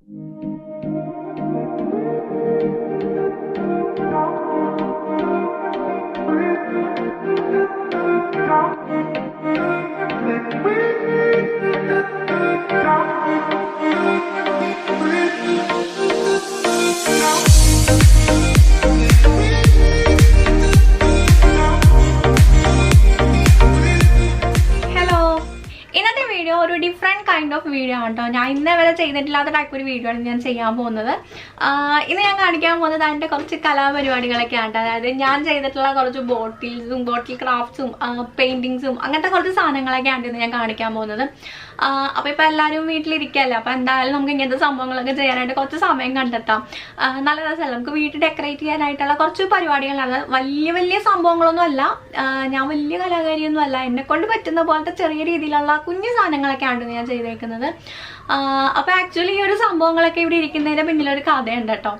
ഒരു different kind of video ആണ് കേട്ടോ. ഞാൻ ഇന്നേ വരെ ചെയ്തിട്ടില്ലാത്ത ടൈപ്പ് ഒരു വീഡിയോ ആണ് ഞാൻ ചെയ്യാൻ പോകുന്നത്. ഇന്ന് ഞാൻ കാണിക്കാൻ പോകുന്നത് അതിൻ്റെ കുറച്ച് കലാപരിപാടികളൊക്കെയാണ്. അതായത് ഞാൻ ചെയ്തിട്ടുള്ള കുറച്ച് ബോട്ടിൽ ക്രാഫ്റ്റ്സും പെയിൻറ്റിങ്സും അങ്ങനത്തെ കുറച്ച് സാധനങ്ങളൊക്കെയാണ് ഇന്ന് ഞാൻ കാണിക്കാൻ പോകുന്നത്. അപ്പോൾ ഇപ്പോൾ എല്ലാവരും വീട്ടിലിരിക്കുകയല്ലേ, അപ്പോൾ എന്തായാലും നമുക്ക് ഇങ്ങനത്തെ സംഭവങ്ങളൊക്കെ ചെയ്യാനായിട്ട് കുറച്ച് സമയം കണ്ടെത്താം. നല്ല രസമല്ല, നമുക്ക് വീട്ടിൽ ഡെക്കറേറ്റ് ചെയ്യാനായിട്ടുള്ള കുറച്ച് പരിപാടികളാണ്. വലിയ സംഭവങ്ങളൊന്നും അല്ല, ഞാൻ വലിയ കലാകാരിയൊന്നും അല്ല. എന്നെക്കൊണ്ട് പറ്റുന്ന പോലത്തെ ചെറിയ രീതിയിലുള്ള കുഞ്ഞു സാധനങ്ങളൊക്കെയാണ് ഞാൻ ചെയ്തേക്കുന്നത്. അപ്പോൾ ആക്ച്വലി ഈ ഒരു സംഭവങ്ങളൊക്കെ ഇവിടെ ഇരിക്കുന്നതിൻ്റെ പിന്നിലൊരു കഥയുണ്ട് കേട്ടോ.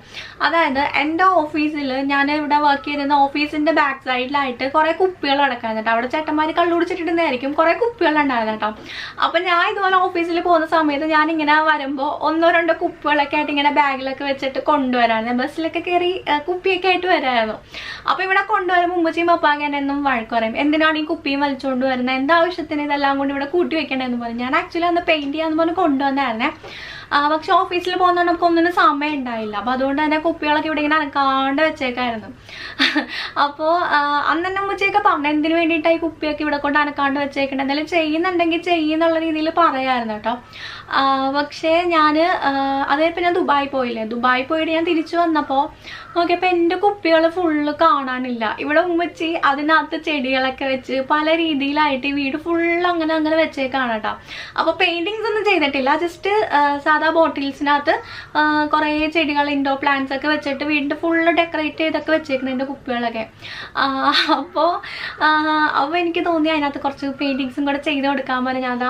അതായത് എൻ്റെ ഓഫീസിൽ, ഞാൻ ഇവിടെ വർക്ക് ചെയ്തിരുന്ന ഓഫീസിൻ്റെ ബാക്ക് സൈഡിലായിട്ട് കുറേ കുപ്പികൾ അടക്കായിരുന്നു കേട്ടോ. അവിടെ ചേട്ടന്മാർ കള്ളുടിച്ചിട്ടുണ്ടായിരിക്കും, കുറേ കുപ്പികളുണ്ടായിരുന്നു കേട്ടോ. അപ്പം ഞാൻ ഇതുപോലെ ഓഫീസിൽ പോകുന്ന സമയത്ത് ഞാനിങ്ങനെ വരുമ്പോൾ 1-2 കുപ്പികളൊക്കെ ആയിട്ട് ഇങ്ങനെ ബാഗിലൊക്കെ വെച്ചിട്ട് കൊണ്ടുവരായിരുന്നു. ബസ്സിലൊക്കെ കയറി കുപ്പിയൊക്കെ ആയിട്ട് വരായിരുന്നു. അപ്പോൾ ഇവിടെ കൊണ്ടുവരുമ്പോൾ ഉമ്മച്ചിയും പപ്പാങ്ങ എന്നും വഴക്ക് പറയും, എന്തിനാണ് ഈ കുപ്പിയും വലിച്ചുകൊണ്ട് വരുന്നത്, എന്താവശ്യത്തിന് ഇതെല്ലാം കൊണ്ട് ഇവിടെ കൂട്ടി വെക്കണമെന്ന് പറയും. ഞാൻ ആക്ച്വലി അന്ന് പെയിൻറ്റ് ചെയ്യാന്ന് പറഞ്ഞ് കൊണ്ടുവന്നായിരുന്നേ. പക്ഷെ ഓഫീസിൽ പോകുന്നതുകൊണ്ട് നമുക്ക് ഒന്നിനും സമയം ഉണ്ടായില്ല. അപ്പോൾ അതുകൊണ്ട് തന്നെ കുപ്പികളൊക്കെ ഇവിടെ ഇങ്ങനെ അനക്കാണ്ട് വെച്ചേക്കായിരുന്നു. അപ്പോൾ അന്ന് തന്നെ ഉമ്മച്ചിയൊക്കെ പറഞ്ഞു, എന്തിനു വേണ്ടിയിട്ടാണ് ഈ കുപ്പിയൊക്കെ ഇവിടെ കൊണ്ട് അനക്കാണ്ട് വെച്ചേക്കണത്, എന്തെങ്കിലും ചെയ്യുന്നുണ്ടെങ്കിൽ ചെയ്യുന്നുള്ള രീതിയിൽ പറയായിരുന്നു കേട്ടോ. പക്ഷേ ഞാൻ അതേപ്പം ഞാൻ ദുബായി പോയില്ലേ, ദുബായി പോയിട്ട് ഞാൻ തിരിച്ചു വന്നപ്പോൾ നോക്കിയപ്പോൾ എൻ്റെ കുപ്പികൾ ഫുള്ള് കാണാനില്ല. ഇവിടെ ഉമ്മച്ചി അതിനകത്ത് ചെടികളൊക്കെ വെച്ച് പല രീതിയിലായിട്ട് ഈ വീട് ഫുള്ള് അങ്ങനെ വെച്ചേക്കാണ് കേട്ടോ. അപ്പോൾ പെയിൻറ്റിങ്സ് ഒന്നും ചെയ്തിട്ടില്ല, ജസ്റ്റ് സാധാ ബോട്ടിൽസിനകത്ത് കുറേ ചെടികൾ, ഇൻഡോർ പ്ലാന്റ്സ് ഒക്കെ വെച്ചിട്ട് വീടിൻ്റെ ഫുള്ള് ഡെക്കറേറ്റ് ചെയ്തൊക്കെ വെച്ചേക്കണം എൻ്റെ കുപ്പികളൊക്കെ. അപ്പോൾ എനിക്ക് തോന്നി അതിനകത്ത് കുറച്ച് പെയിൻറ്റിങ്സും കൂടെ ചെയ്ത് കൊടുക്കാൻ പറഞ്ഞ് ഞാൻ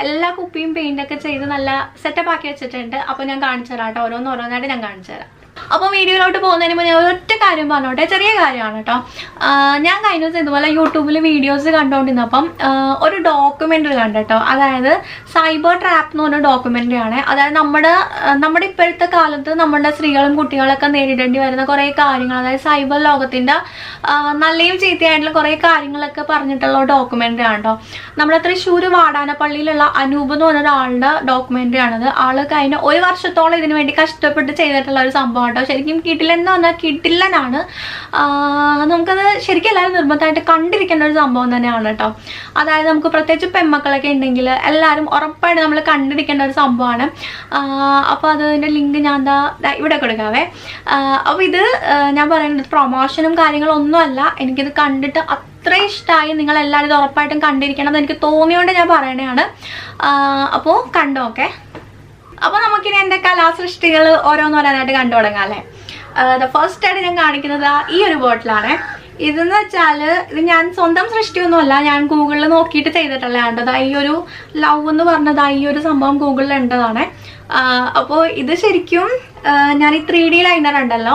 എല്ലാ കുപ്പിയും പെയിൻ്റൊക്കെ ചെയ്ത് നല്ല സെറ്റപ്പ് ആക്കി വെച്ചിട്ടുണ്ട്. അപ്പോൾ ഞാൻ കാണിച്ചു തരാം കേട്ടോ, ഓരോന്നായിട്ട് ഞാൻ കാണിച്ചു തരാം. അപ്പോൾ വീഡിയോയിലോട്ട് പോകുന്നതിന് മുന്നേ ഒരൊറ്റ കാര്യം പറഞ്ഞോട്ടെ, ചെറിയ കാര്യമാണ് കേട്ടോ. ഞാൻ കഴിഞ്ഞ ദിവസം ഇതുപോലെ യൂട്യൂബിൽ വീഡിയോസ് കണ്ടുകൊണ്ടിരുന്നപ്പം ഒരു ഡോക്യുമെൻ്ററി കണ്ടു കേട്ടോ. അതായത് സൈബർ ട്രാപ്പ് എന്ന് പറഞ്ഞ ഡോക്യുമെൻ്ററി ആണ്. അതായത് നമ്മുടെ ഇപ്പോഴത്തെ കാലത്ത് നമ്മുടെ സ്ത്രീകളും കുട്ടികളൊക്കെ നേരിടേണ്ടി വരുന്ന കുറേ കാര്യങ്ങൾ, അതായത് സൈബർ ലോകത്തിൻ്റെ നല്ലയും ചീത്തയായിട്ടുള്ള കുറേ കാര്യങ്ങളൊക്കെ പറഞ്ഞിട്ടുള്ള ഡോക്യുമെൻ്ററി ആണ് കേട്ടോ. നമ്മുടെ തൃശ്ശൂർ വാടാനപ്പള്ളിയിലുള്ള അനൂപ് എന്ന് പറഞ്ഞ ഒരാളുടെ ഡോക്യുമെൻ്ററി ആണത്. ആൾ കഴിഞ്ഞ 1 വർഷത്തോളം ഇതിനു വേണ്ടി കഷ്ടപ്പെട്ട് ചെയ്തിട്ടുള്ള ഒരു സംഭവം കേട്ടോ. ശരിക്കും കിട്ടില്ലെന്ന് പറഞ്ഞാൽ കിട്ടില്ലനാണ്. നമുക്കത് ശരിക്കും എല്ലാവരും നിർബന്ധമായിട്ട് കണ്ടിരിക്കേണ്ട ഒരു സംഭവം തന്നെയാണ് കേട്ടോ. അതായത് നമുക്ക് പ്രത്യേകിച്ച് പെൺമക്കളൊക്കെ ഉണ്ടെങ്കിൽ എല്ലാവരും ഉറപ്പായിട്ട് നമ്മൾ കണ്ടിരിക്കേണ്ട ഒരു സംഭവമാണ്. അപ്പോൾ അതിൻ്റെ ലിങ്ക് ഞാൻ ഇവിടെ കൊടുക്കാവേ. അപ്പോൾ ഇത് ഞാൻ പറയുന്നത് പ്രൊമോഷനും കാര്യങ്ങളൊന്നും അല്ല, എനിക്കിത് കണ്ടിട്ട് അത്ര ഇഷ്ടമായി. നിങ്ങളെല്ലാവരും ഇത് ഉറപ്പായിട്ടും കണ്ടിരിക്കണം എന്ന് എനിക്ക് തോന്നിയോണ്ട് ഞാൻ പറയണതാണ്. അപ്പോൾ കണ്ടോക്കെ. അപ്പോൾ നമുക്കിനി എൻ്റെ കലാസൃഷ്ടികൾ ഓരോന്നോരോന്നായിട്ട് കണ്ടു തുടങ്ങാം അല്ലേ. ഫസ്റ്റ് ആയിട്ട് ഞാൻ കാണിക്കുന്നത് ഈ ഒരു ബോട്ടിലാണ്. ഇതെന്ന് വെച്ചാൽ ഇത് ഞാൻ സ്വന്തം സൃഷ്ടിയൊന്നുമല്ല, ഞാൻ ഗൂഗിളിൽ നോക്കിയിട്ട് ചെയ്തിട്ടുള്ളതാണ്. ഈ ഒരു ലവ് എന്ന് പറഞ്ഞത് ഈ ഒരു സംഭവം ഗൂഗിളിൽ ഉണ്ടതാണ്. അപ്പോൾ ഇത് ശരിക്കും ഞാൻ ഈ 3D ലൈനർ ഉണ്ടല്ലോ,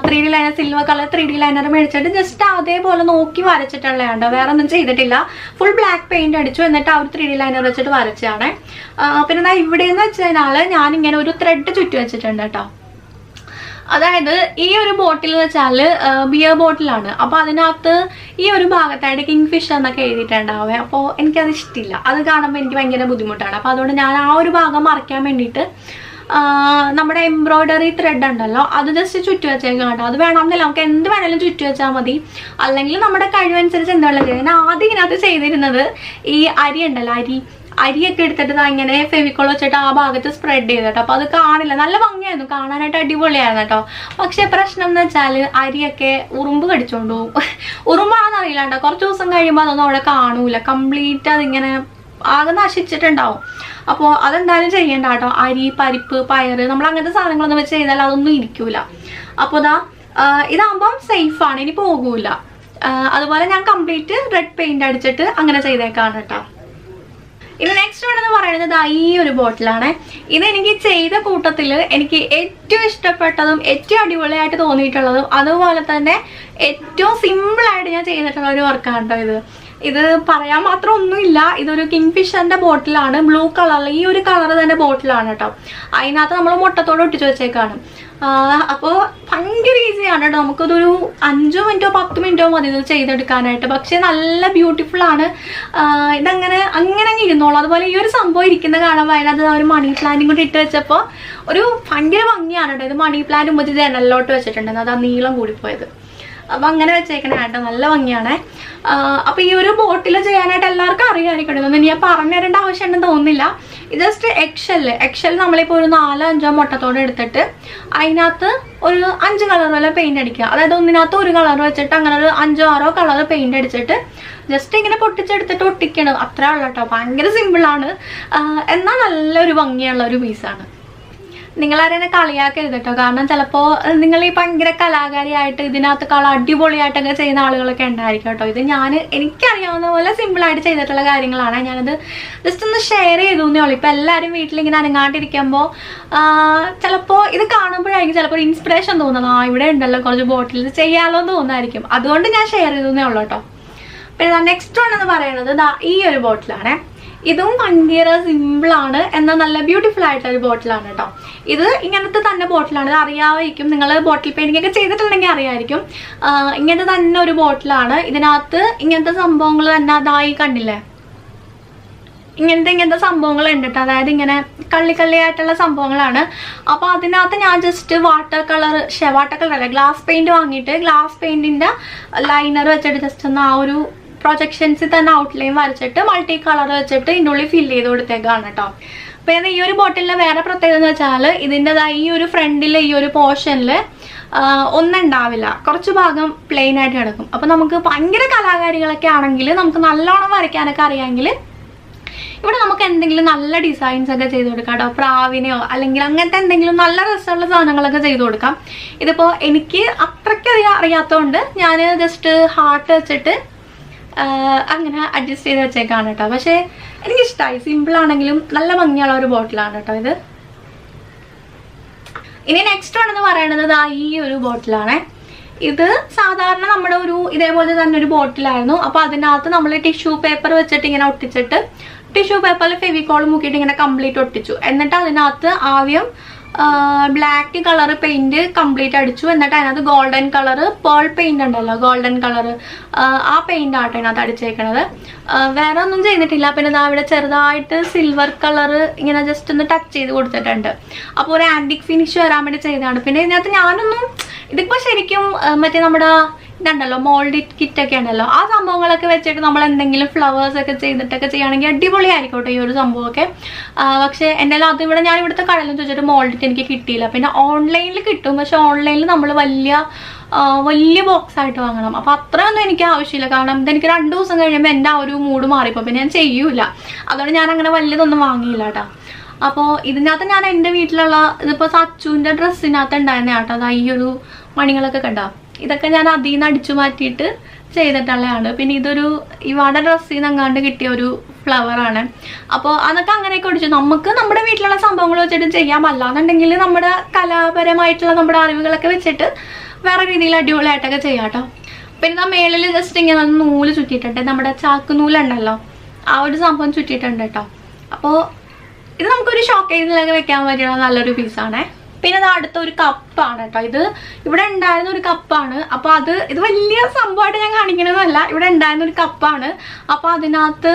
3D liner, silver colour 3D liner മേടിച്ചിട്ട് ജസ്റ്റ് അതേപോലെ നോക്കി വരച്ചിട്ടുള്ളതാണ്. വേറെ ഒന്നും ചെയ്തിട്ടില്ല. ഫുൾ ബ്ലാക്ക് പെയിന്റ് അടിച്ചു, എന്നിട്ട് ആ ഒരു 3D ലൈനർ വെച്ചിട്ട് വരച്ചാണ്. പിന്നെ ഇവിടെ എന്ന് വെച്ച് കഴിഞ്ഞാൽ ഞാനിങ്ങനെ ഒരു ത്രെഡ് ചുറ്റി വെച്ചിട്ടുണ്ട് കേട്ടോ. അതായത് ഈ ഒരു ബോട്ടിൽ എന്ന് വെച്ചാൽ ബിയർ ബോട്ടിലാണ്. അപ്പോൾ അതിനകത്ത് ഈ ഒരു ഭാഗത്തായിട്ട് കിങ് ഫിഷ് എന്നൊക്കെ എഴുതിയിട്ടുണ്ടാവേ. അപ്പോൾ എനിക്കത് ഇഷ്ടമില്ല, അത് കാണുമ്പോൾ എനിക്ക് ഭയങ്കര ബുദ്ധിമുട്ടാണ്. അപ്പോൾ അതുകൊണ്ട് ഞാൻ ആ ഒരു ഭാഗം മറയ്ക്കാൻ വേണ്ടിയിട്ട് നമ്മുടെ എംബ്രോയിഡറി ത്രെഡ് ഉണ്ടല്ലോ, അത് ജസ്റ്റ് ചുറ്റി വെച്ചേക്കാം കേട്ടോ. അത് വേണമെന്നില്ല, നമുക്ക് എന്ത് വേണമെങ്കിലും ചുറ്റി വെച്ചാൽ മതി. അല്ലെങ്കിൽ നമ്മുടെ കഴിവനുസരിച്ച് എന്ത് വേണം ചെയ്യാം. ഞാൻ ആദ്യം ഇതിനകത്ത് ചെയ്തിരുന്നത് ഈ അരി ഉണ്ടല്ലോ, അരിയൊക്കെ എടുത്തിട്ട് ഇങ്ങനെ ഫെവിക്കോൾ വെച്ചിട്ട് ആ ഭാഗത്ത് സ്പ്രെഡ് ചെയ്തിട്ടോ. അപ്പോൾ അത് കാണില്ല, നല്ല ഭംഗിയായിരുന്നു, കാണാനായിട്ട് അടിപൊളിയായിരുന്നു കേട്ടോ. പക്ഷെ പ്രശ്നം എന്ന് വെച്ചാൽ അരിയൊക്കെ ഉറുമ്പ് കടിച്ചോണ്ടു പോകും. ഉറുമ്പാണെന്ന് അറിയില്ല കേട്ടോ. കുറച്ച് ദിവസം കഴിയുമ്പോൾ അതൊന്നും അവിടെ കാണൂല, കംപ്ലീറ്റ് അതിങ്ങനെ ആകെ നശിച്ചിട്ടുണ്ടാവും. അപ്പോൾ അതെന്തായാലും ചെയ്യണ്ട കേട്ടോ. അരി, പരിപ്പ്, പയറ്, നമ്മൾ അങ്ങനത്തെ സാധനങ്ങളൊന്നും വെച്ച് ചെയ്താൽ അതൊന്നും ഇരിക്കൂല. അപ്പോൾ ഇതാകുമ്പം സേഫാണ്, ഇനി പോകൂല. അതുപോലെ ഞാൻ കംപ്ലീറ്റ് റെഡ് പെയിന്റ് അടിച്ചിട്ട് അങ്ങനെ ചെയ്തേക്കാണ് കേട്ടോ. ഇത് നെക്സ്റ്റ് വേണമെന്ന് പറയുന്നത് ഈ ഒരു ബോട്ടിലാണ്. ഇത് എനിക്ക് ചെയ്ത കൂട്ടത്തിൽ എനിക്ക് ഏറ്റവും ഇഷ്ടപ്പെട്ടതും ഏറ്റവും അടിപൊളിയായിട്ട് തോന്നിയിട്ടുള്ളതും അതുപോലെ തന്നെ ഏറ്റവും സിമ്പിളായിട്ട് ഞാൻ ചെയ്തിട്ടുള്ള ഒരു വർക്കാണ് കേട്ടോ ഇത്. ഇത് പറയാൻ മാത്രം ഒന്നുമില്ല. ഇതൊരു കിങ് ഫിഷറിന്റെ ബോട്ടിലാണ്, ബ്ലൂ കളർ, ഈ ഒരു കളർ തന്നെ ബോട്ടിലാണ് കേട്ടോ. അതിനകത്ത് നമ്മൾ മുട്ടത്തോടെ ഒട്ടിച്ചു വെച്ചേക്കാണ്. അപ്പോൾ ഭയങ്കര ഈസിയാണ് കേട്ടോ. നമുക്കതൊരു 5 മിനിറ്റോ 10 മിനിറ്റോ മതി ഇത് ചെയ്തെടുക്കാനായിട്ട്. പക്ഷെ നല്ല ബ്യൂട്ടിഫുൾ ആണ്. ഇതങ്ങനെ അങ്ങനെ ഇരുന്നോളൂ. അതുപോലെ ഈ ഒരു സംഭവം ഇരിക്കുന്ന കാണുമ്പോൾ അതിനകത്ത് ഒരു മണി പ്ലാന്റും കൂടി ഇട്ട് വെച്ചപ്പോൾ ഒരു ഭയങ്കര ഭംഗിയാണ് കേട്ടോ. ഇത് മണി പ്ലാന്റ് മുമ്പ് ജനലിലോട്ട് വെച്ചിട്ടുണ്ട്, അത് ആ നീളം കൂടിപ്പോയത്. അപ്പം അങ്ങനെ വെച്ചേക്കണേ കേട്ടോ, നല്ല ഭംഗിയാണ്. അപ്പം ഈ ഒരു ബോട്ടിൽ ചെയ്യാനായിട്ട് എല്ലാവർക്കും അറിയാമായിരിക്കും. ഇതൊന്നും ഞാൻ പറഞ്ഞു തരേണ്ട ആവശ്യമുണ്ടെന്ന് തോന്നുന്നില്ല. ജസ്റ്റ് എക്ഷൽ നമ്മളിപ്പോൾ ഒരു 4-5 മുട്ടത്തോടെ എടുത്തിട്ട് അതിനകത്ത് ഒരു 5 കളർ വല്ല പെയിന്റ് അടിക്കുക. അതായത് ഒന്നിനകത്ത് ഒരു കളർ വെച്ചിട്ട് അങ്ങനെ ഒരു 5-6 കളർ പെയിന്റ് അടിച്ചിട്ട് ജസ്റ്റ് ഇങ്ങനെ പൊട്ടിച്ചെടുത്തിട്ട് ഒട്ടിക്കണം. അത്രേ ഉള്ളൂ കേട്ടോ. ഭയങ്കര സിമ്പിളാണ്, എന്നാൽ നല്ലൊരു ഭംഗിയുള്ള ഒരു പീസാണ്. നിങ്ങളാരെന്നെ കളിയാക്കരുത് കേട്ടോ. കാരണം ചിലപ്പോൾ നിങ്ങൾ ഈ ഭയങ്കര കലാകാരിയായിട്ട് ഇതിനകത്ത് അടിപൊളിയായിട്ടൊക്കെ ചെയ്യുന്ന ആളുകളൊക്കെ ഉണ്ടായിരിക്കും കേട്ടോ. ഇത് എനിക്കറിയാവുന്ന പോലെ സിമ്പിളായിട്ട് ചെയ്തിട്ടുള്ള കാര്യങ്ങളാണ്. ഞാനത് ജസ്റ്റ് ഒന്ന് ഷെയർ ചെയ്തു എന്നേ ഉള്ളൂ. ഇപ്പം എല്ലാവരും വീട്ടിലിങ്ങനെ അനങ്ങാണ്ടിരിക്കുമ്പോൾ ചിലപ്പോൾ ഇത് കാണുമ്പോഴായിരിക്കും ചിലപ്പോൾ ഇൻസ്പിറേഷൻ തോന്നുന്നത്, ഇവിടെ ഉണ്ടല്ലോ കുറച്ച് ബോട്ടിൽ ഇത് ചെയ്യാമല്ലോ എന്ന് തോന്നുമായിരിക്കും. അതുകൊണ്ട് ഞാൻ ഷെയർ ചെയ്തു എന്നേ ഉള്ളൂ കേട്ടോ. പിന്നെ നെക്സ്റ്റ് വൺ എന്ന് പറയുന്നത് ഈ ഒരു ബോട്ടിലാണ്. ഇതും ഭയങ്കര സിമ്പിളാണ്, എന്നാൽ നല്ല ബ്യൂട്ടിഫുൾ ആയിട്ടുള്ള ഒരു ബോട്ടിലാണ് കേട്ടോ. ഇത് ഇങ്ങനത്തെ തന്നെ ബോട്ടിലാണ്. ഇത് അറിയാമായിരിക്കും, നിങ്ങൾ ബോട്ടിൽ പെയിന്റിംഗ് ഒക്കെ ചെയ്തിട്ടുണ്ടെങ്കിൽ അറിയാമായിരിക്കും. ഇങ്ങനത്തെ തന്നെ ഒരു ബോട്ടിലാണ്. ഇതിനകത്ത് ഇങ്ങനത്തെ സംഭവങ്ങൾ തന്നെ അതായി കണ്ടില്ലേ, ഇങ്ങനത്തെ സംഭവങ്ങൾ ഉണ്ട് കേട്ടോ. അതായത് ഇങ്ങനെ കള്ളിയായിട്ടുള്ള സംഭവങ്ങളാണ്. അപ്പോൾ അതിനകത്ത് ഞാൻ ജസ്റ്റ് വാട്ടർ കളർ അല്ല, ഗ്ലാസ് പെയിന്റ് വാങ്ങിയിട്ട് ഗ്ലാസ് പെയിന്റിന്റെ ലൈനർ വെച്ചിട്ട് ജസ്റ്റ് ഒന്ന് ആ ഒരു പ്രൊജക്ഷൻസിൽ തന്നെ ഔട്ട്ലൈൻ വരച്ചിട്ട് മൾട്ടി കളർ വെച്ചിട്ട് ഇതിൻ്റെ ഉള്ളിൽ ഫില്ല് ചെയ്ത് കൊടുത്തേക്കാണ് കേട്ടോ. പിന്നെ ഈ ഒരു ബോട്ടിലിൻ്റെ വേറെ പ്രത്യേകത എന്ന് വെച്ചാൽ ഇതിൻ്റെതായി ഈ ഒരു ഫ്രണ്ടിലെ ഈ ഒരു പോർഷനിൽ ഒന്നും ഉണ്ടാവില്ല, കുറച്ച് ഭാഗം പ്ലെയിൻ ആയിട്ട് കിടക്കും. അപ്പോൾ നമുക്ക് ഭയങ്കര കലാകാരികളൊക്കെ ആണെങ്കിൽ, നമുക്ക് നല്ലോണം വരയ്ക്കാനൊക്കെ അറിയാമെങ്കിൽ ഇവിടെ നമുക്ക് എന്തെങ്കിലും നല്ല ഡിസൈൻസ് ഒക്കെ ചെയ്ത് കൊടുക്കാം കേട്ടോ. പ്രാവിനെയോ അല്ലെങ്കിൽ അങ്ങനത്തെ എന്തെങ്കിലും നല്ല രസമുള്ള സാധനങ്ങളൊക്കെ ചെയ്ത് കൊടുക്കാം. ഇതിപ്പോൾ എനിക്ക് അത്രയ്ക്കധികം അറിയാത്തതുകൊണ്ട് ഞാൻ ജസ്റ്റ് ഹാർട്ട് വെച്ചിട്ട് അങ്ങനെ അഡ്ജസ്റ്റ് ചെയ്ത് വെച്ചേക്കാണ് കേട്ടോ. പക്ഷേ എനിക്കിഷ്ടമായി, സിമ്പിളാണെങ്കിലും നല്ല ഭംഗിയുള്ള ഒരു ബോട്ടിലാണ് കേട്ടോ ഇത്. ഇനി നെക്സ്റ്റ് ആണെന്ന് പറയുന്നത് ഈ ഒരു ബോട്ടിലാണ്. ഇത് സാധാരണ നമ്മുടെ ഇതേപോലെ തന്നെ ഒരു ബോട്ടിലായിരുന്നു. അപ്പോൾ അതിനകത്ത് നമ്മൾ ടിഷ്യൂ പേപ്പർ വെച്ചിട്ട് ഇങ്ങനെ ഒട്ടിച്ചിട്ട് ടിഷ്യൂ പേപ്പറിൽ ഫെവിക്കോൾ മുക്കിയിട്ട് ഇങ്ങനെ കംപ്ലീറ്റ് ഒട്ടിച്ചു. എന്നിട്ട് അതിനകത്ത് ആദ്യം ബ്ലാക്ക് കളർ പെയിന്റ് കംപ്ലീറ്റ് അടിച്ചു. എന്നിട്ട് അതിനകത്ത് ഗോൾഡൻ കളർ പേൾ പെയിന്റ് ഉണ്ടല്ലോ, ഗോൾഡൻ കളർ, ആ പെയിന്റ് ആട്ടോ അതിനകത്ത് അടിച്ചേക്കണത്. വേറെ ഒന്നും ചെയ്തിട്ടില്ല. പിന്നെ അവിടെ ചെറുതായിട്ട് സിൽവർ കളർ ഇങ്ങനെ ജസ്റ്റ് ഒന്ന് ടച്ച് ചെയ്ത് കൊടുത്തിട്ടുണ്ട്. അപ്പോൾ ഒരു ആന്റിക് ഫിനിഷ് വരാൻ വേണ്ടി ചെയ്തതാണ്. പിന്നെ ഇതിനകത്ത് ഇതിപ്പോൾ ശരിക്കും മറ്റേ നമ്മുടെ ഇതുണ്ടല്ലോ മോൾഡ് കിറ്റൊക്കെ ഉണ്ടല്ലോ, ആ സംഭവങ്ങളൊക്കെ വെച്ചിട്ട് നമ്മൾ എന്തെങ്കിലും ഫ്ലവേഴ്സ് ഒക്കെ ചെയ്തിട്ടൊക്കെ ചെയ്യുകയാണെങ്കിൽ അടിപൊളിയായിരിക്കും കേട്ടോ ഈ ഒരു സംഭവമൊക്കെ. പക്ഷേ എൻ്റെ അതിവിടെ ഞാൻ ഇവിടുത്തെ കടലിൽ ചോദിച്ചിട്ട് മോൾഡിറ്റ് എനിക്ക് കിട്ടിയില്ല. പിന്നെ ഓൺലൈനിൽ കിട്ടും, പക്ഷെ ഓൺലൈനിൽ നമ്മൾ വലിയ ബോക്സ് ആയിട്ട് വാങ്ങണം. അപ്പോൾ അത്രയൊന്നും എനിക്ക് ആവശ്യമില്ല. കാരണം ഇതെനിക്ക് 2 ദിവസം കഴിയുമ്പോൾ എൻ്റെ ആ ഒരു മൂഡ് മാറിപ്പോൾ പിന്നെ ഞാൻ ചെയ്യൂല. അതുകൊണ്ട് ഞാൻ അങ്ങനെ വലിയതൊന്നും വാങ്ങിയില്ല കേട്ടോ. അപ്പോൾ ഇതിനകത്ത് ഞാൻ എൻ്റെ വീട്ടിലുള്ള ഇതിപ്പോൾ സച്ചുവിൻ്റെ ഡ്രസ്സിനകത്ത് ഉണ്ടായിരുന്ന കേട്ടോ. അത് ഈ ഒരു മണികളൊക്കെ കണ്ടോ, ഇതൊക്കെ ഞാൻ അതിൽ നിന്ന് അടിച്ചു മാറ്റിയിട്ട് ചെയ്തിട്ടുള്ളതാണ്. പിന്നെ ഇതൊരു ഇവാടെ ഡ്രസ്സിൽ നിന്ന് അങ്ങാണ്ട് കിട്ടിയ ഒരു ഫ്ലവറാണ്. അപ്പോൾ അതൊക്കെ അങ്ങനെയൊക്കെ ഒടിച്ചു. നമുക്ക് നമ്മുടെ വീട്ടിലുള്ള സംഭവങ്ങൾ വെച്ചിട്ട് ചെയ്യാൻ, അല്ലാന്നുണ്ടെങ്കിൽ നമ്മുടെ കലാപരമായിട്ടുള്ള നമ്മുടെ അറിവുകളൊക്കെ വെച്ചിട്ട് വേറെ രീതിയിൽ അടിപൊളിയായിട്ടൊക്കെ ചെയ്യാം കേട്ടോ. പിന്നെ മേളിൽ ജസ്റ്റ് ഇങ്ങനെ നൂല് ചുറ്റിയിട്ടുണ്ട്, നമ്മുടെ ചാക്ക് നൂലുണ്ടല്ലോ, ആ ഒരു സംഭവം ചുറ്റിയിട്ടുണ്ട് കേട്ടോ. അപ്പോൾ ഇത് നമുക്കൊരു ഷോക്കേസിലൊക്കെ വെക്കാൻ പറ്റിയുള്ള നല്ലൊരു പീസാണേ. പിന്നെ അത് അടുത്ത ഒരു കപ്പാണ് കേട്ടോ. ഇത് ഇവിടെ ഉണ്ടായിരുന്ന ഒരു കപ്പാണ്. അപ്പോൾ ഇത് വലിയ സംഭവമായിട്ട് ഞാൻ കാണിക്കണമെന്നല്ല, ഇവിടെ ഉണ്ടായിരുന്ന ഒരു കപ്പാണ്. അപ്പോൾ അതിനകത്ത്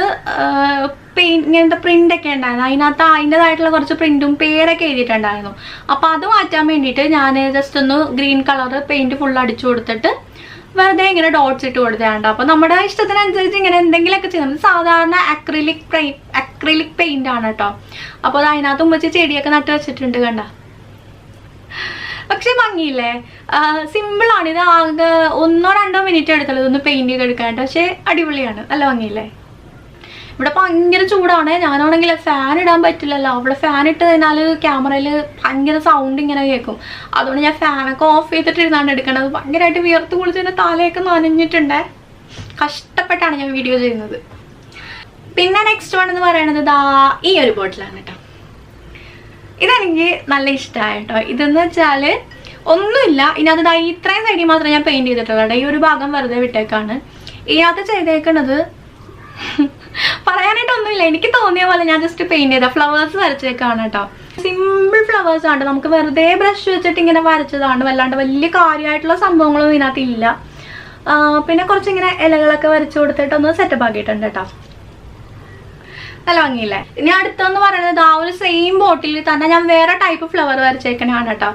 ഇങ്ങനത്തെ പ്രിൻ്റൊക്കെ ഉണ്ടായിരുന്നു. അതിനകത്ത് അതിൻ്റെതായിട്ടുള്ള കുറച്ച് പ്രിൻറ്റും പേരൊക്കെ എഴുതിയിട്ടുണ്ടായിരുന്നു. അപ്പോൾ അത് മാറ്റാൻ വേണ്ടിയിട്ട് ഞാൻ ജസ്റ്റ് ഒന്ന് ഗ്രീൻ കളർ പെയിൻറ്റ് ഫുൾ അടിച്ചു കൊടുത്തിട്ട് വെറുതെ ഇങ്ങനെ ഡോട്ട്സ് ഇട്ട് കൊടുത്തേണ്ട. അപ്പോൾ നമ്മുടെ ഇഷ്ടത്തിനനുസരിച്ച് ഇങ്ങനെ എന്തെങ്കിലുമൊക്കെ ചെയ്യുന്നത്. സാധാരണ അക്രിലിക് പെയിന്റ് ആണ് കേട്ടോ. അപ്പോൾ അതിനകത്ത് ഉമ്മച്ചി ചെടിയൊക്കെ നട്ട് വെച്ചിട്ടുണ്ട് കണ്ട. പക്ഷെ ഭംഗിയില്ലേ, സിമ്പിളാണ്. ഇത് ആകെ 1-2 മിനിറ്റ് എടുത്തുള്ളൂ ഇതൊന്ന് പെയിന്റ് ചെയ്ത് എടുക്കാനായിട്ട്. പക്ഷെ അടിപൊളിയാണ്, നല്ല ഭംഗിയില്ലേ. ഇവിടെ ഭയങ്കര ചൂടാണ്. ഞാനാണെങ്കിൽ ഫാൻ ഇടാൻ പറ്റില്ലല്ലോ. അവിടെ ഫാൻ ഇട്ട് കഴിഞ്ഞാൽ ക്യാമറയിൽ ഭയങ്കര സൗണ്ട് ഇങ്ങനെ കേൾക്കും. അതുകൊണ്ട് ഞാൻ ഫാനൊക്കെ ഓഫ് ചെയ്തിട്ടിരുന്നാണ് എടുക്കേണ്ടത്. ഭയങ്കരമായിട്ട് വിയർത്ത് കുളിച്ച് എൻ്റെ തലയൊക്കെ നനഞ്ഞിട്ടുണ്ട്. കഷ്ടപ്പെട്ടാണ് ഞാൻ വീഡിയോ ചെയ്യുന്നത്. പിന്നെ നെക്സ്റ്റ് വൺ എന്ന് പറയുന്നത് ഈ ഒരു ബോട്ടിലാണ് കേട്ടോ. ഇതെനിക്ക് നല്ല ഇഷ്ടമായി കേട്ടോ. ഇതെന്ന് വെച്ചാൽ ഒന്നുമില്ല, ഇതിനകത്ത് ഇത്രയും സൈഡിൽ മാത്രമേ ഞാൻ പെയിന്റ് ചെയ്തിട്ടുള്ളൂ. ഈ ഒരു ഭാഗം വെറുതെ വിട്ടേക്കാണ്. ഇതിനകത്ത് ചെയ്തേക്കുന്നത് പറയാനായിട്ടൊന്നുമില്ല, എനിക്ക് തോന്നിയ പോലെ ഞാൻ ജസ്റ്റ് പെയിന്റ് ചെയ്ത ഫ്ലവേഴ്സ് വരച്ചേക്കാണ് കേട്ടോ. സിമ്പിൾ ഫ്ലവേഴ്സ് ആണ്, നമുക്ക് വെറുതെ ബ്രഷ് വെച്ചിട്ട് ഇങ്ങനെ വരച്ചതാണ്, വല്ലാണ്ട് വലിയ കാര്യമായിട്ടുള്ള സംഭവങ്ങളൊന്നും ഇതിനകത്ത് ഇല്ല. പിന്നെ കുറച്ചിങ്ങനെ ഇലകളൊക്കെ വരച്ചു കൊടുത്തിട്ടൊന്ന് സെറ്റപ്പ് ആക്കിയിട്ടുണ്ട് കേട്ടോ. നല്ല ഭംഗിയില്ലേ. ഇനി അടുത്തെന്ന് പറയുന്നത് ആ ഒരു സെയിം ബോട്ടിൽ തന്നെ ഞാൻ വേറെ ടൈപ്പ് ഫ്ലവർ വരച്ചേക്കണാണ് കേട്ടോ.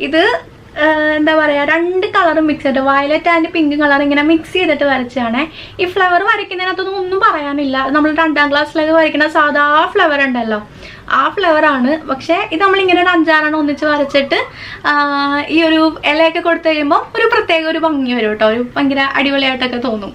ഇത് എന്താ പറയുക, 2 കളറും മിക്സ് ചെയ്തിട്ട് വയലറ്റ് ആൻഡ് പിങ്ക് കളർ ഇങ്ങനെ മിക്സ് ചെയ്തിട്ട് വരച്ചാണ്. ഈ ഫ്ലവർ വരയ്ക്കുന്നതിനകത്തൊന്നും ഒന്നും പറയാനില്ല. നമ്മൾ 2ാം ക്ലാസ്സിലൊക്കെ വരയ്ക്കുന്ന സാധാ ഫ്ലവർ ഉണ്ടല്ലോ, ആ ഫ്ലവറാണ്. പക്ഷേ ഇത് നമ്മളിങ്ങനെ ഒരു 5-6 ഒന്നിച്ച് വരച്ചിട്ട് ഈ ഒരു ഇലയൊക്കെ കൊടുത്തു കഴിയുമ്പോൾ ഒരു പ്രത്യേക ഒരു ഭംഗി വരും കേട്ടോ. ഒരു ഭയങ്കര അടിപൊളിയായിട്ടൊക്കെ തോന്നും.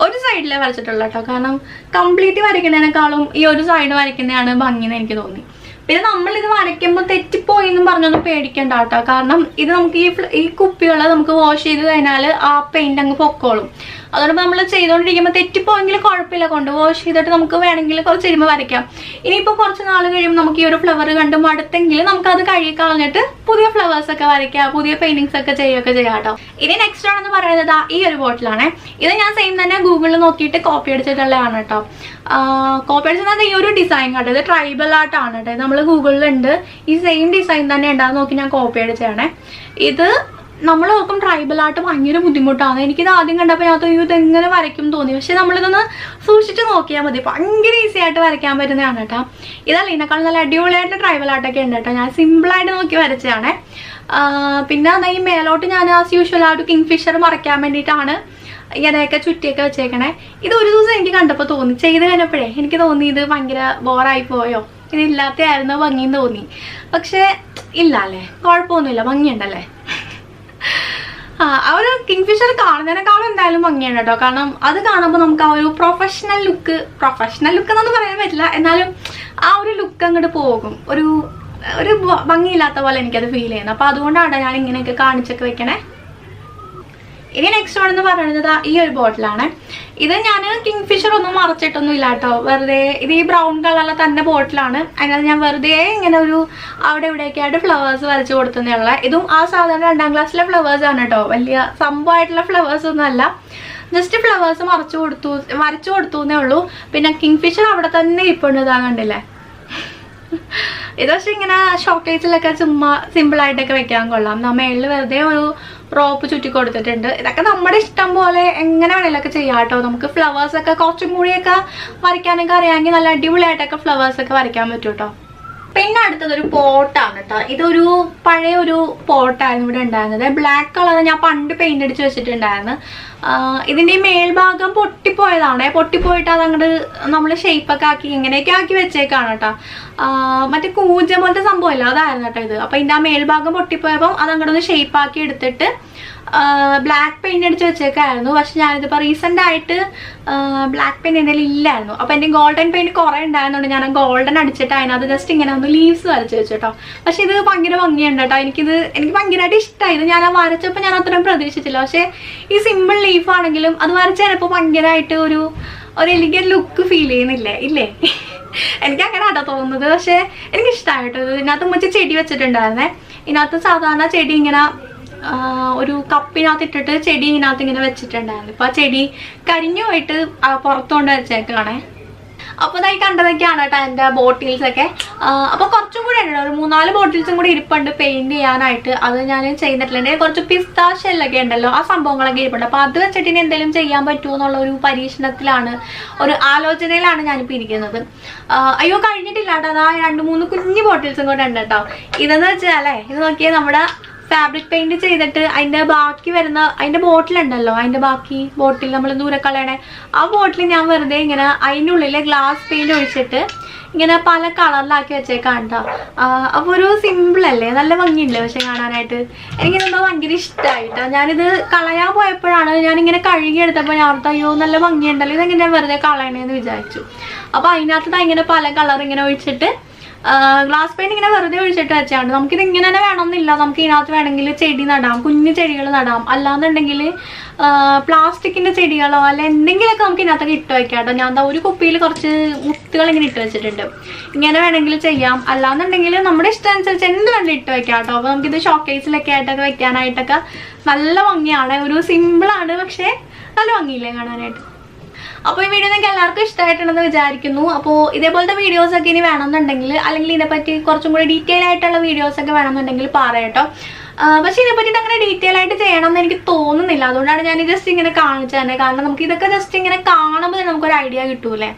ഒരു സൈഡിലേ വരച്ചിട്ടുള്ളൂ കേട്ടോ, കാരണം കംപ്ലീറ്റ് വരയ്ക്കുന്നതിനേക്കാളും ഈ ഒരു സൈഡ് വരയ്ക്കുന്നതാണ് ഭംഗിന്ന് എനിക്ക് തോന്നി. പിന്നെ നമ്മളിത് വരയ്ക്കുമ്പോൾ തെറ്റിപ്പോയി എന്നും പറഞ്ഞൊന്നും പേടിക്കണ്ട കേട്ടോ, കാരണം ഇത് നമുക്ക് ഈ കുപ്പികളെ നമുക്ക് വാഷ് ചെയ്ത് കഴിഞ്ഞാൽ ആ പെയിന്റ് അങ്ങ് പൊക്കോളും. അതുകൊണ്ട് നമ്മൾ ചെയ്തുകൊണ്ടിരിക്കുമ്പോൾ തെറ്റിപ്പോയെങ്കിൽ കുഴപ്പമില്ല, കൊണ്ട് വാഷ് ചെയ്തിട്ട് നമുക്ക് വേണമെങ്കിൽ കുറച്ച് കഴിയുമ്പോൾ വരയ്ക്കാം. ഇനിയിപ്പോൾ കുറച്ച് നാൾ കഴിയുമ്പോൾ നമുക്ക് ഈ ഒരു ഫ്ലവർ കണ്ട് മടുത്തെങ്കിൽ നമുക്കത് കഴുകി കളഞ്ഞിട്ട് പുതിയ ഫ്ലവേഴ്സ് ഒക്കെ വരയ്ക്കാം, പുതിയ പെയിന്റിങ്സ് ഒക്കെ ചെയ്യുകയൊക്കെ ചെയ്യാം കേട്ടോ. ഇനി നെക്സ്റ്റ് ആണെന്ന് പറയുന്നത് ഈ ഒരു ബോട്ടിലാണ്. ഇത് ഞാൻ സെയിം തന്നെ ഗൂഗിളിൽ നോക്കിയിട്ട് കോപ്പി അടിച്ചിട്ടുള്ളതാണ് കേട്ടോ. കോപ്പി അടിച്ചത് ഈ ഒരു ഡിസൈൻ കേട്ടോ, ഇത് ട്രൈബൽ ആർട്ടാണ് കേട്ടോ. നമ്മൾ ഗൂഗിളിലുണ്ട് ഈ സെയിം ഡിസൈൻ തന്നെ ഉണ്ടാകുന്ന നോക്കി ഞാൻ കോപ്പി അടിച്ചതാണ്. ഇത് നമ്മൾ നോക്കും ട്രൈബൽ ആർട്ട് ഭയങ്കര ബുദ്ധിമുട്ടാണ്. എനിക്കിത് ആദ്യം കണ്ടപ്പോൾ ഞാൻ ഇത് എങ്ങനെ വരയ്ക്കും തോന്നി. പക്ഷെ നമ്മളിതൊന്ന് സൂക്ഷിച്ച് നോക്കിയാൽ മതി, ഭയങ്കര ഈസി ആയിട്ട് വരയ്ക്കാൻ പറ്റുന്നതാണ് കേട്ടോ. ഇതല്ല, ഇതിനേക്കാളും നല്ല അടിപൊളിയായിട്ട് ട്രൈബൽ ആർട്ടൊക്കെ ഉണ്ട് കേട്ടോ. ഞാൻ സിമ്പിളായിട്ട് നോക്കി വരച്ചതാണ്. പിന്നെ ഈ മേലോട്ട് ഞാൻ ആസ് യൂഷ്വൽ ആ ഒരു കിങ് ഫിഷർ മറയ്ക്കാൻ വേണ്ടിയിട്ടാണ് ഇങ്ങനെയൊക്കെ ചുറ്റിയൊക്കെ വെച്ചേക്കണേ. ഇത് ഒരു ദിവസം എനിക്ക് കണ്ടപ്പോൾ തോന്നി, ചെയ്ത് കഴിഞ്ഞപ്പോഴേ എനിക്ക് തോന്നി ഇത് ഭയങ്കര ബോറായി പോയോ, ഇതില്ലാത്തയായിരുന്നു ഭംഗിന്ന് തോന്നി. പക്ഷേ ഇല്ല അല്ലേ, കുഴപ്പമൊന്നുമില്ല, ഭംഗിയുണ്ടല്ലേ. ആ ഒരു കിങ് ഫിഷർ കാണുന്നതിനേക്കാളും എന്തായാലും ഭംഗിയാണ് കേട്ടോ. കാരണം അത് കാണുമ്പോൾ നമുക്ക് ആ ഒരു പ്രൊഫഷണൽ ലുക്ക് എന്നൊന്നും പറയാൻ പറ്റില്ല, എന്നാലും ആ ഒരു ലുക്ക് അങ്ങോട്ട് പോകും. ഒരു ഭംഗിയില്ലാത്ത പോലെ എനിക്കത് ഫീൽ ചെയ്യുന്നത്. അപ്പോൾ അതുകൊണ്ടാണ് ഞാൻ ഇങ്ങനെയൊക്കെ കാണിച്ചൊക്കെ വെക്കണേ. ഇനി നെക്സ്റ്റ് ആണെന്ന് പറയുന്നത് ഈ ഒരു ബോട്ടിലാണ്. ഇത് ഞാൻ കിങ് ഫിഷർ ഒന്നും മറച്ചിട്ടൊന്നും ഇല്ല കേട്ടോ, വെറുതെ ഇത് ഈ ബ്രൗൺ കളറിലെ തന്നെ ബോട്ടിലാണ്. അതിനകത്ത് ഞാൻ വെറുതെ ഇങ്ങനെ ഒരു അവിടെ ഇവിടെയൊക്കെ ആയിട്ട് ഫ്ലവേഴ്സ് വരച്ചു കൊടുത്തതേയുള്ള. ഇതും ആ സാധാരണ 2ാം ക്ലാസ്സിലെ ഫ്ലവേഴ്സ് ആണ് കേട്ടോ, വലിയ സംഭവമായിട്ടുള്ള ഫ്ലവേഴ്സ് ഒന്നും അല്ല, ജസ്റ്റ് ഫ്ലവേഴ്സ് വരച്ചു കൊടുത്തു എന്നേ ഉള്ളൂ. പിന്നെ കിങ് ഫിഷർ അവിടെ തന്നെ ഇരിപ്പുണ്ട്, ഇതാ കണ്ടില്ലേ. ഇത് പക്ഷെ ഇങ്ങനെ ഷോക്കേസിലൊക്കെ ചുമ്മാ സിമ്പിളായിട്ടൊക്കെ വെക്കാൻ കൊള്ളാം. മേളിൽ വെറുതെ ഒരു റോപ്പ് ചുറ്റി കൊടുത്തിട്ടുണ്ട്. ഇതൊക്കെ നമ്മുടെ ഇഷ്ടം പോലെ എങ്ങനെ വേണമെങ്കിലൊക്കെ ചെയ്യാം കേട്ടോ. നമുക്ക് ഫ്ലവേഴ്സൊക്കെ കുറച്ചും കൂടിയൊക്കെ വരയ്ക്കാനൊക്കെ അറിയാമെങ്കിൽ നല്ല അടിപൊളിയായിട്ടൊക്കെ ഫ്ലവേഴ്സൊക്കെ വരയ്ക്കാൻ പറ്റും കേട്ടോ. പിന്നെ അടുത്തതൊരു പോട്ടാണ് കേട്ടോ. ഇതൊരു പഴയ ഒരു പോട്ടായിരുന്നു ഇവിടെ ഉണ്ടായിരുന്നത്. ബ്ലാക്ക് കളർ ഞാൻ പണ്ട് പെയിന്റ് അടിച്ച് വെച്ചിട്ടുണ്ടായിരുന്നു. ഇതിൻ്റെ ഈ മേൽഭാഗം പൊട്ടിപ്പോയതാണ്. പൊട്ടിപ്പോയിട്ട് അതങ്ങോട്ട് നമ്മൾ ഷേപ്പൊക്കെ ആക്കി ഇങ്ങനെയൊക്കെ ആക്കി വെച്ചേക്കാണ് കേട്ടോ. മറ്റേ കൂജ പോലത്തെ സംഭവമില്ല, അതായിരുന്നു കേട്ടോ ഇത്. അപ്പം ഇതിൻ്റെ ആ മേൽഭാഗം പൊട്ടിപ്പോയപ്പം അതങ്ങോട്ടൊന്ന് ഷേപ്പാക്കി എടുത്തിട്ട് ബ്ലാക്ക് പെയിന്റ് അടിച്ച് വെച്ചേക്കായിരുന്നു. പക്ഷെ ഞാനിതിപ്പോൾ റീസെൻ്റ് ആയിട്ട് ബ്ലാക്ക് പെയിന്റ് എൻ്റെ ഇല്ലായിരുന്നു. അപ്പോൾ എൻ്റെ ഗോൾഡൻ പെയിന്റ് കുറേ ഉണ്ടായിരുന്നുണ്ട്, ഞാൻ ഗോൾഡൻ അടിച്ചിട്ട് അതിനകത്ത് ജസ്റ്റ് ഇങ്ങനെ ഒന്ന് ലീവ്സ് വരച്ച് വെച്ചു കേട്ടോ. പക്ഷെ ഇത് ഭയങ്കര ഭംഗിയുണ്ട് കേട്ടോ. എനിക്ക് ഭയങ്കരമായിട്ട് ഇഷ്ടമായി. ഇത് ഞാൻ വരച്ചപ്പോൾ ഞാൻ അത്രയും പ്രതീക്ഷിച്ചില്ല. പക്ഷേ ഈ സിമ്പിൾ ലീഫ് ആണെങ്കിലും അത് വരച്ച് കഴിഞ്ഞപ്പോൾ ഭയങ്കരമായിട്ട് ഒരു എലിഗന്റ് ലുക്ക് ഫീൽ ചെയ്യുന്നില്ലേ, ഇല്ലേ? എനിക്ക് അങ്ങനെ അതാ തോന്നുന്നത്. പക്ഷെ എനിക്കിഷ്ടമായിട്ടോ. ഇതിനകത്ത് മുമ്പ് ചെടി വെച്ചിട്ടുണ്ടായിരുന്നേ. ഇതിനകത്ത് സാധാരണ ചെടി ഇങ്ങനെ ഒരു കപ്പിനകത്ത് ഇട്ടിട്ട് ചെടി ഇതിനകത്ത് ഇങ്ങനെ വെച്ചിട്ടുണ്ടായിരുന്നു. ഇപ്പൊ ആ ചെടി കരിഞ്ഞു പോയിട്ട് പുറത്തുകൊണ്ട് വെച്ചേക്കാണേ. അപ്പോൾ ഇതായി കണ്ടതൊക്കെയാണ് കേട്ടോ എൻ്റെ ബോട്ടിൽസ് ഒക്കെ. അപ്പോൾ കുറച്ചും കൂടെ ഉണ്ട്, ഒരു 3-4 ബോട്ടിൽസും കൂടി ഇരിപ്പുണ്ട് പെയിന്റ് ചെയ്യാനായിട്ട്. അത് ഞാൻ ചെയ്തിട്ടില്ല. കുറച്ച് പിസ്താ ഷെല്ലൊക്കെ ഉണ്ടല്ലോ, ആ സംഭവങ്ങളൊക്കെ ഇരിപ്പുണ്ട്. അപ്പോൾ അത് വെച്ചിട്ട് ഇനി എന്തെങ്കിലും ചെയ്യാൻ പറ്റുമോ എന്നുള്ള ഒരു പരീക്ഷണത്തിലാണ്, ഒരു ആലോചനയിലാണ് ഞാനിപ്പോൾ ഇരിക്കുന്നത്. അയ്യോ കഴിഞ്ഞിട്ടില്ല കേട്ടോ, അതാ 2-3 കുഞ്ഞു ബോട്ടിൽസും കൂടെ ഉണ്ട് കേട്ടോ. ഇതെന്ന് വെച്ചാലേ, ഇത് നോക്കിയാൽ നമ്മുടെ ഫാബ്രിക് പെയിന്റ് ചെയ്തിട്ട് അതിൻ്റെ ബാക്കി വരുന്ന അതിൻ്റെ ബോട്ടിലുണ്ടല്ലോ, അതിൻ്റെ ബാക്കി ബോട്ടിൽ നമ്മൾ ദൂരെ കളയണേ, ആ ബോട്ടിൽ ഞാൻ വെറുതെ ഇങ്ങനെ അതിൻ്റെ ഉള്ളിൽ ഗ്ലാസ് പെയിന്റ് ഒഴിച്ചിട്ട് ഇങ്ങനെ പല കളറിലാക്കി വെച്ചേക്കാം കേട്ടോ. അപ്പോൾ ഒരു സിമ്പിളല്ലേ, നല്ല ഭംഗിയുണ്ട് പക്ഷെ കാണാനായിട്ട്. എനിക്കിതെന്തോ ഭയങ്കര ഇഷ്ടമായിട്ടോ. ഞാനിത് കളയാൻ പോയപ്പോഴാണ് ഞാനിങ്ങനെ കഴുകിയെടുത്തപ്പോൾ ഞാൻ ഓർത്ത് അയ്യോ നല്ല ഭംഗിയുണ്ടല്ലോ, ഇതെങ്ങനെ വെറുതെ കളയണേന്ന് വിചാരിച്ചു. അപ്പോൾ അതിനകത്ത് ഇങ്ങനെ പല കളർ ഇങ്ങനെ ഒഴിച്ചിട്ട് ഗ്ലാസ് പെയിന്റ് ഇങ്ങനെ വെറുതെ ഒഴിച്ചിട്ട് വെച്ചാണ്ട് നമുക്കിത് ഇങ്ങനെ തന്നെ വേണമെന്നില്ല. നമുക്ക് ഇതിനകത്ത് വേണമെങ്കിൽ ചെടി നടാം, കുഞ്ഞു ചെടികൾ നടാം. അല്ലാന്നുണ്ടെങ്കിൽ പ്ലാസ്റ്റിക്കിന്റെ ചെടികളോ അല്ല എന്തെങ്കിലുമൊക്കെ നമുക്ക് ഇതിനകത്തൊക്കെ ഇട്ട് വെക്കാം കേട്ടോ. ഞാൻ എന്താ ഒരു കുപ്പിയിൽ കുറച്ച് മുത്തുകൾ ഇങ്ങനെ ഇട്ട് വെച്ചിട്ടുണ്ട്. ഇങ്ങനെ വേണമെങ്കിൽ ചെയ്യാം. അല്ലാന്നുണ്ടെങ്കിൽ നമ്മുടെ ഇഷ്ടം അനുസരിച്ച് എന്ത് വേണ്ട ഇട്ട് വെക്കാം കേട്ടോ. അപ്പോൾ നമുക്കിത് ഷോക്കേസിലൊക്കെ ആയിട്ടൊക്കെ വെക്കാനായിട്ടൊക്കെ നല്ല ഭംഗിയാണ്. ഒരു സിമ്പിളാണ് പക്ഷേ നല്ല ഭംഗിയില്ലേ കാണാനായിട്ട്. അപ്പോൾ ഈ വീഡിയോ നിങ്ങൾക്ക് എല്ലാവർക്കും ഇഷ്ടമായിട്ടുണ്ടെന്ന് വിചാരിക്കുന്നു. അപ്പോൾ ഇതേപോലത്തെ വീഡിയോസൊക്കെ ഇനി വേണമെന്നുണ്ടെങ്കിൽ, അല്ലെങ്കിൽ ഇതിനെപ്പറ്റി കുറച്ചും കൂടി ഡീറ്റെയിൽ ആയിട്ടുള്ള വീഡിയോസൊക്കെ വേണമെന്നുണ്ടെങ്കിൽ പറയട്ടോ. പക്ഷെ ഇതിനെപ്പറ്റിയിട്ട് അങ്ങനെ ഡീറ്റെയിൽ ആയിട്ട് ചെയ്യണമെന്ന് എനിക്ക് തോന്നുന്നില്ല. അതുകൊണ്ടാണ് ഞാൻ ജസ്റ്റ് ഇങ്ങനെ കാണിച്ചു തന്നെ. കാരണം നമുക്ക് ഇതൊക്കെ ജസ്റ്റ് ഇങ്ങനെ കാണുമ്പോൾ നമുക്കൊരു ഐഡിയ കിട്ടൂലേ.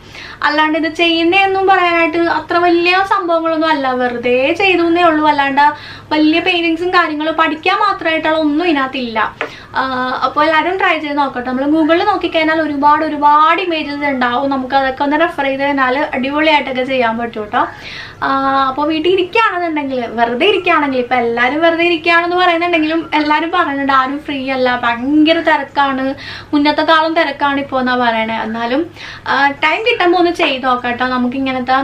അല്ലാണ്ട് ഇത് ചെയ്യുന്നതെന്നും പറയാനായിട്ട് അത്ര വലിയ സംഭവങ്ങളൊന്നും അല്ല, വെറുതെ ചെയ്തു എന്നേ ഉള്ളൂ. അല്ലാണ്ട് വലിയ പെയിന്റിങ്സും കാര്യങ്ങളും പഠിക്കാൻ മാത്രമായിട്ടുള്ള ഒന്നും ഇതിനകത്തില്ല. അപ്പോൾ എല്ലാവരും ട്രൈ ചെയ്ത് നോക്കട്ടെ. നമ്മൾ ഗൂഗിളിൽ നോക്കിക്കഴിഞ്ഞാൽ ഒരുപാട് ഇമേജസ് ഉണ്ടാവും. നമുക്ക് അതൊക്കെ ഒന്ന് റെഫർ ചെയ്ത് കഴിഞ്ഞാൽ അടിപൊളിയായിട്ടൊക്കെ ചെയ്യാൻ പറ്റും കേട്ടോ. അപ്പോൾ വീട്ടിൽ ഇരിക്കുകയാണെന്നുണ്ടെങ്കിൽ, വെറുതെ ഇരിക്കുകയാണെങ്കിൽ, ഇപ്പം എല്ലാവരും വെറുതെ ഇരിക്കുകയാണെന്ന് പറയുന്നുണ്ടെങ്കിലും എല്ലാവരും പറയുന്നുണ്ട് ആരും ഫ്രീ അല്ല, ഭയങ്കര തിരക്കാണ്, മുന്നത്തെക്കാളും തിരക്കാണ് ഇപ്പോൾ എന്നാണ് പറയണേ. എന്നാലും ടൈം കിട്ടുമ്പോൾ ഒന്ന് ചെയ്ത് നോക്കാം കേട്ടോ. നമുക്കിങ്ങനത്തെ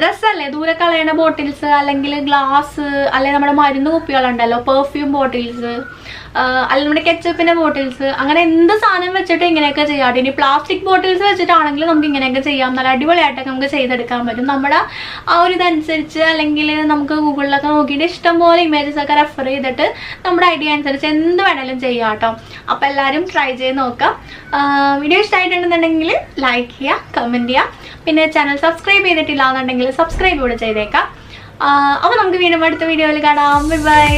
രസമല്ലേ, ദൂരെ കളയണ ബോട്ടിൽസ്, അല്ലെങ്കിൽ ഗ്ലാസ്, അല്ലെങ്കിൽ നമ്മുടെ മരുന്ന് കുപ്പികളുണ്ടല്ലോ, പെർഫ്യൂം ബോട്ടിൽസ്, അല്ലെങ്കിൽ നമ്മുടെ കെച്ചപ്പിൻ്റെ ബോട്ടിൽസ്, അങ്ങനെ എന്ത് സാധനം വെച്ചിട്ട് ഇങ്ങനെയൊക്കെ ചെയ്യാം. ഇനി പ്ലാസ്റ്റിക് ബോട്ടിൽസ് വെച്ചിട്ടാണെങ്കിൽ നമുക്ക് ഇങ്ങനെയൊക്കെ ചെയ്യാം. നല്ല അടിപൊളിയായിട്ടൊക്കെ നമുക്ക് ചെയ്തെടുക്കാൻ പറ്റും. നമ്മുടെ ആ ഒരു ഇതനുസരിച്ച്, അല്ലെങ്കിൽ നമുക്ക് ഗൂഗിളിലൊക്കെ നോക്കിയിട്ട് ഇഷ്ടംപോലെ ഇമേജസ് ഒക്കെ റെഫർ ചെയ്തിട്ട് നമ്മുടെ ഐഡിയ അനുസരിച്ച് എന്ത് വേണമെങ്കിലും ചെയ്യാം കേട്ടോ. അപ്പോൾ എല്ലാവരും ട്രൈ ചെയ്ത് നോക്കാം. വീഡിയോ ഇഷ്ടമായിട്ടുണ്ടെന്നുണ്ടെങ്കിൽ ലൈക്ക് ചെയ്യുക, കമൻറ്റ് ചെയ്യുക. പിന്നെ ചാനൽ സബ്സ്ക്രൈബ് ചെയ്തിട്ടില്ല എന്നുണ്ടെങ്കിൽ സബ്സ്ക്രൈബ് കൂടെ ചെയ്തേക്കാം. അപ്പോൾ നമുക്ക് വീണ്ടും അടുത്ത വീഡിയോയിൽ കാണാം. ബൈ.